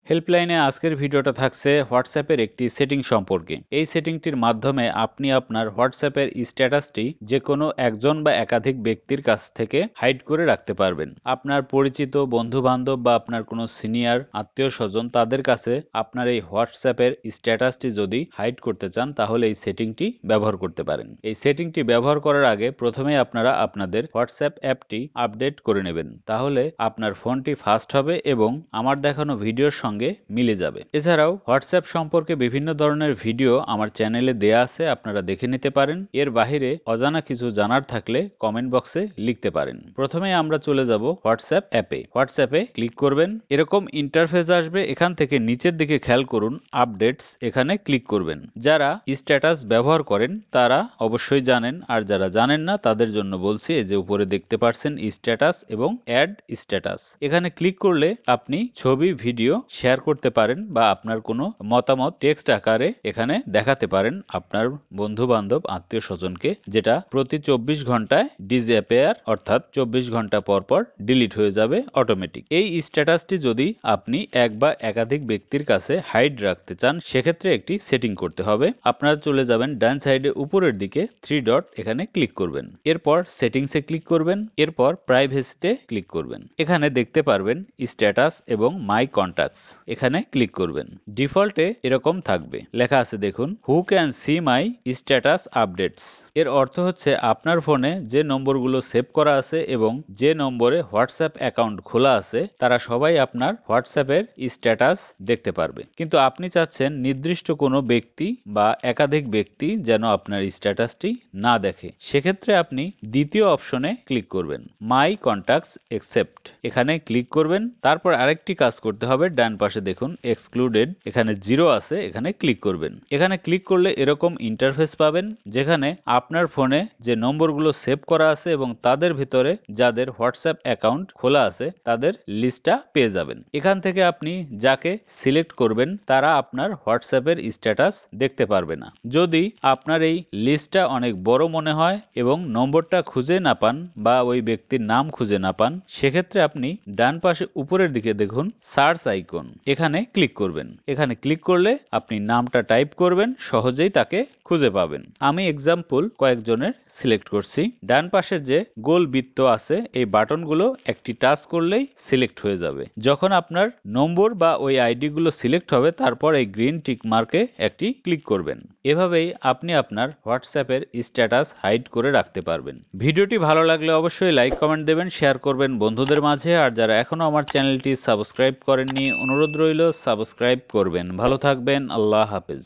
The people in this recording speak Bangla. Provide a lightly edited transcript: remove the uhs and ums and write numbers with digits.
হেল্পলাইনে আজকের ভিডিওটা থাকছে হোয়াটসঅ্যাপের একটি সেটিং সম্পর্কে। এই সেটিংটির মাধ্যমে আপনি আপনার হোয়াটসঅ্যাপের স্ট্যাটাসটি যে কোনো একজন বা একাধিক ব্যক্তির কাছ থেকে হাইড করে রাখতে পারবেন। আপনার পরিচিত বন্ধু-বান্ধব বা আপনার কোনো সিনিয়র আত্মীয়-স্বজন তাদের কাছে আপনার এই হোয়াটসঅ্যাপের স্ট্যাটাসটি যদি হাইড করতে চান তাহলে এই সেটিংটি ব্যবহার করতে পারেন। এই সেটিংটি ব্যবহার করার আগে প্রথমেই আপনারা আপনাদের হোয়াটসঅ্যাপ অ্যাপটি আপডেট করে নেবেন। তাহলে আপনার ফোনটি ফাস্ট হবে এবং আমার দেখানো ভিডিওর সঙ্গে মিলে যাবে। এছাড়াও হোয়াটসঅ্যাপ সম্পর্কে বিভিন্ন ধরনের ভিডিও আমার চ্যানেলে দেয়া আছে, আপনারা দেখে নিতে পারেন। এর বাহিরে অজানা কিছু জানার থাকলে কমেন্ট বক্সে লিখতে পারেন। প্রথমে আমরা চলে যাব হোয়াটসঅ্যাপ অ্যাপে। হোয়াটসঅ্যাপে ক্লিক করবেন, এরকম ইন্টারফেস আসবে। এখান থেকে নিচের দিকে খেয়াল করুন আপডেটস, এখানে ক্লিক করবেন। যারা স্ট্যাটাস ব্যবহার করেন তারা অবশ্যই জানেন, আর যারা জানেন না তাদের জন্য বলছি। এই যে উপরে দেখতে পাচ্ছেন স্ট্যাটাস এবং অ্যাড স্ট্যাটাস, এখানে ক্লিক করলে আপনি ছবি, ভিডিও শেয়ার করতে পারেন বা আপনার কোনো মতামত টেক্সট আকারে এখানে দেখাতে পারেন আপনার বন্ধু বান্ধব আত্মীয় স্বজনকে, যেটা প্রতি 24 ঘন্টায় ডিসঅ্যাপিয়ার, অর্থাৎ 24 ঘন্টা পর পর ডিলিট হয়ে যাবে অটোমেটিক। এই স্ট্যাটাসটি যদি আপনি এক বা একাধিক ব্যক্তির কাছে হাইড রাখতে চান সেক্ষেত্রে একটি সেটিং করতে হবে। আপনারা চলে যাবেন ডান সাইডে উপরের দিকে 3 ডট, এখানে ক্লিক করবেন। এরপর সেটিংসে ক্লিক করবেন, এরপর প্রাইভেসিতে ক্লিক করবেন। এখানে দেখতে পারবেন স্ট্যাটাস এবং মাই কন্টাক্টস, এখানে ক্লিক করবেন। ডিফল্টে এরকম থাকবে, লেখা আছে দেখুন, who can see my status updates. এর অর্থ হচ্ছে আপনার ফোনে যে নম্বরগুলো সেভ করা আছে এবং যে নম্বরে হোয়াটসঅ্যাপ অ্যাকাউন্ট খোলা আছে তারা সবাই আপনার হোয়াটসঅ্যাপের স্ট্যাটাস দেখতে পারবে। কিন্তু আপনি চাচ্ছেন নির্দিষ্ট কোনো ব্যক্তি বা একাধিক ব্যক্তি যেন আপনার স্ট্যাটাসটি না দেখে, সেক্ষেত্রে আপনি দ্বিতীয় অপশনে ক্লিক করবেন, মাই কন্টাক্টস এক্সেপ্ট, এখানে ক্লিক করবেন। তারপর আরেকটি কাজ করতে হবে, ডান পাশে দেখুন এক্সক্লুডেড, এখানে 0 আছে, এখানে ক্লিক করবেন। এখানে ক্লিক করলে এরকম ইন্টারফেস পাবেন যেখানে আপনার ফোনে যে নম্বরগুলো সেভ করা আছে এবং তাদের ভিতরে যাদের হোয়াটসঅ্যাপ অ্যাকাউন্ট খোলা আছে তাদের লিস্টটা পেয়ে যাবেন। এখান থেকে আপনি যাকে সিলেক্ট করবেন তারা আপনার হোয়াটসঅ্যাপের স্ট্যাটাস দেখতে পারবে না। যদি আপনার এই লিস্টটা অনেক বড় মনে হয় এবং নম্বরটা খুঁজে না পান বা ওই ব্যক্তির নাম খুঁজে না পান, সেক্ষেত্রে আপনি ডান পাশে উপরের দিকে দেখুন সার্চ আইকন, এখানে ক্লিক করবেন। এখানে ক্লিক করলে আপনি নামটা টাইপ করবেন, সহজেই তাকে খুঁজে পাবেন। আমি এক্সাম্পল কয়েকজনের সিলেক্ট করছি। ডান পাশের যে গোল বৃত্ত আছে এই বাটনগুলো একটি টাচ করলেই সিলেক্ট হয়ে যাবে। যখন আপনার নম্বর বা ওই আইডি গুলো সিলেক্ট হবে তারপর এই গ্রিন টিক মার্কে একটি ক্লিক করবেন। এভাবেই আপনি আপনার হোয়াটসঅ্যাপের স্ট্যাটাস হাইড করে রাখতে পারবেন। ভিডিওটি ভালো লাগলে অবশ্যই লাইক, কমেন্ট দেবেন, শেয়ার করবেন বন্ধুদের মাঝে। আর যারা এখনো আমার চ্যানেলটি সাবস্ক্রাইব করেননি অনুরোধ রইল সাবস্ক্রাইব করবেন। ভালো থাকবেন, আল্লাহ হাফেজ।